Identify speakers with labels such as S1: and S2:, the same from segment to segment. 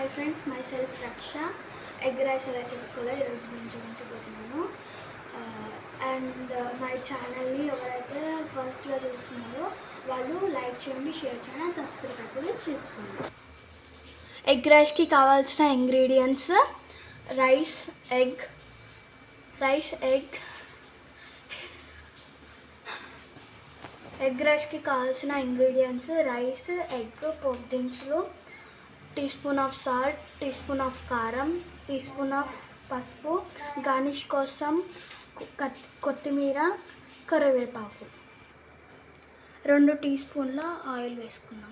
S1: Hi friends, my self రక్ష. Egg rice ఎలా చేసుకోవాలో ఈరోజు నేను చూపించబోతున్నాను. అండ్ మై ఛానల్ని ఎవరైతే ఫస్ట్లో చూస్తున్నారో వాళ్ళు లైక్ చేయండి, షేర్ చేయండి అండ్ సబ్స్క్రైబ్ కూడా చేసుకోండి. ఎగ్ రైస్కి కావాల్సిన ఇంగ్రీడియంట్స్ రైస్, ఎగ్. ఎగ్ రైస్కి కావాల్సిన ఇంగ్రీడియంట్స్ రైస్, ఎగ్, పోపు దినుసులు, teaspoon of salt, teaspoon of కారం, టీ స్పూన్ ఆఫ్ పసుపు, గార్నిష్ కోసం కొత్తిమీర, కరివేపాకు, 2 టీ స్పూన్ల ఆయిల్ వేసుకున్నాం.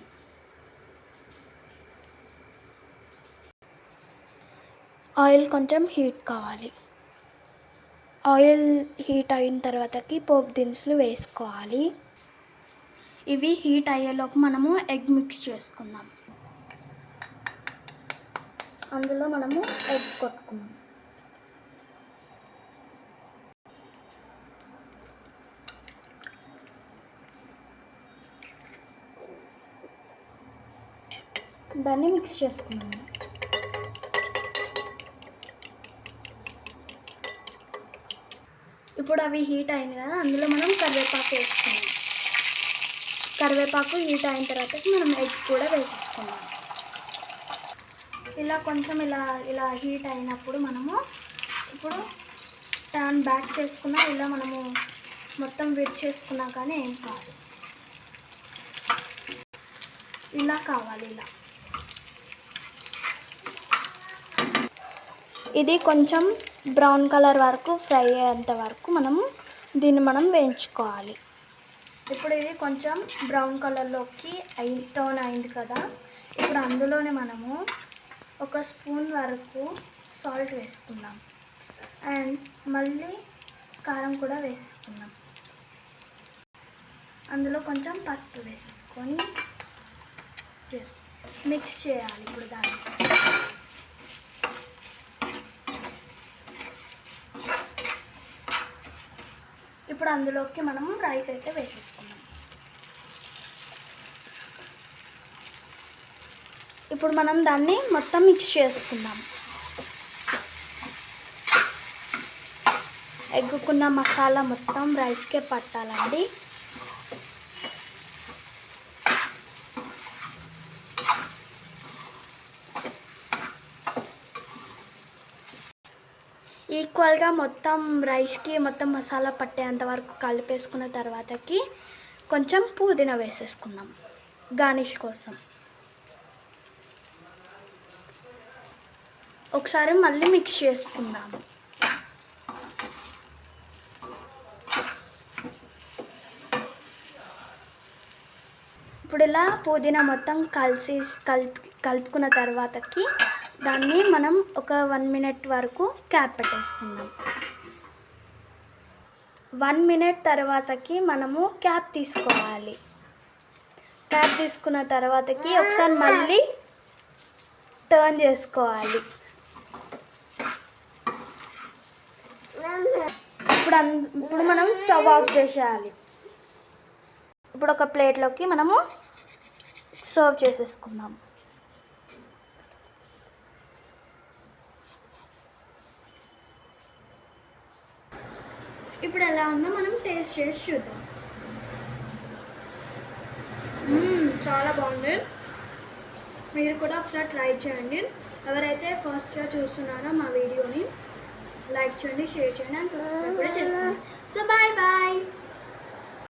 S1: ఆయిల్ కొంచెం హీట్ కావాలి. ఆయిల్ హీట్ అయిన తర్వాతకి పోపు దినుసులు వేసుకోవాలి. ఇవి హీట్ అయ్యేలోపు మనము ఎగ్ మిక్స్ చేసుకుందాం. అందులో మనము ఎగ్ కొట్టుకున్నాం. దాన్ని మిక్స్ చేసుకున్నాము. ఇప్పుడు అవి హీట్ అయింది కదా, అందులో మనం కరివేపాకు వేసుకున్నాం. కరివేపాకు హీట్ అయిన తర్వాత మనం ఎగ్ కూడా వేసేసుకున్నాం. ఇలా కొంచెం ఇలా హీట్ అయినప్పుడు మనము ఇప్పుడు టర్న్ బ్యాక్ చేసుకున్నా, ఇలా మనము మొత్తం విడ్ చేసుకున్నా కానీ ఏం కాదు. ఇలా కావాలి. ఇది కొంచెం బ్రౌన్ కలర్ వరకు ఫ్రై అయ్యేంత వరకు దీన్ని వేయించుకోవాలి. ఇప్పుడు ఇది కొంచెం బ్రౌన్ కలర్లోకి టర్న్ అయింది కదా, ఇప్పుడు అందులోనే మనము 1 స్పూన్ వరకు సాల్ట్ వేసుకుందాం అండ్ మళ్ళీ కారం కూడా వేసేసుకుందాం. అందులో కొంచెం పసుపు వేసేసుకొని మిక్స్ చేయాలి. ఇప్పుడు దాన్ని ఇప్పుడు అందులోకి మనం రైస్ అయితే వేసేసుకున్నాం. ఇప్పుడు మనం దాన్ని మొత్తం మిక్స్ చేసుకుందాం. ఎగ్గుకున్న మసాలా మొత్తం రైస్కే పట్టాలండి. ఈక్వల్గా మొత్తం రైస్కి మొత్తం మసాలా పట్టేంత వరకు కలిపేసుకున్న తర్వాతకి కొంచెం పుదీనా వేసేసుకున్నాం గార్నిష్ కోసం. ఒకసారి మళ్ళీ మిక్స్ చేసుకుందాము. ఇప్పుడు ఇలా పుదీనా మొత్తం కలుపుకున్న తర్వాతకి దాన్ని మనం ఒక 1 మినిట్ వరకు క్యాప్ పెట్టేసుకుందాం. 1 మినిట్ తర్వాతకి మనము క్యాప్ తీసుకోవాలి. క్యాప్ తీసుకున్న తర్వాతకి ఒకసారి మళ్ళీ టర్న్ చేసుకోవాలి. ఇప్పుడు మనం స్టవ్ ఆఫ్ చేసేయాలి. ఇప్పుడు ఒక ప్లేట్లోకి మనము సర్వ్ చేసేసుకుందాం. ఇప్పుడు ఎలా ఉందో మనం టేస్ట్ చేసి చూద్దాం. చాలా బాగుంది. మీరు కూడా ఒకసారి ట్రై చేయండి. ఎవరైతే ఫస్ట్గా చూస్తున్నారో మా వీడియోని లైక్ చేయండి, షేర్ చేయండి అండ్ సబ్స్క్రైబ్ కూడా చేసుకోండి.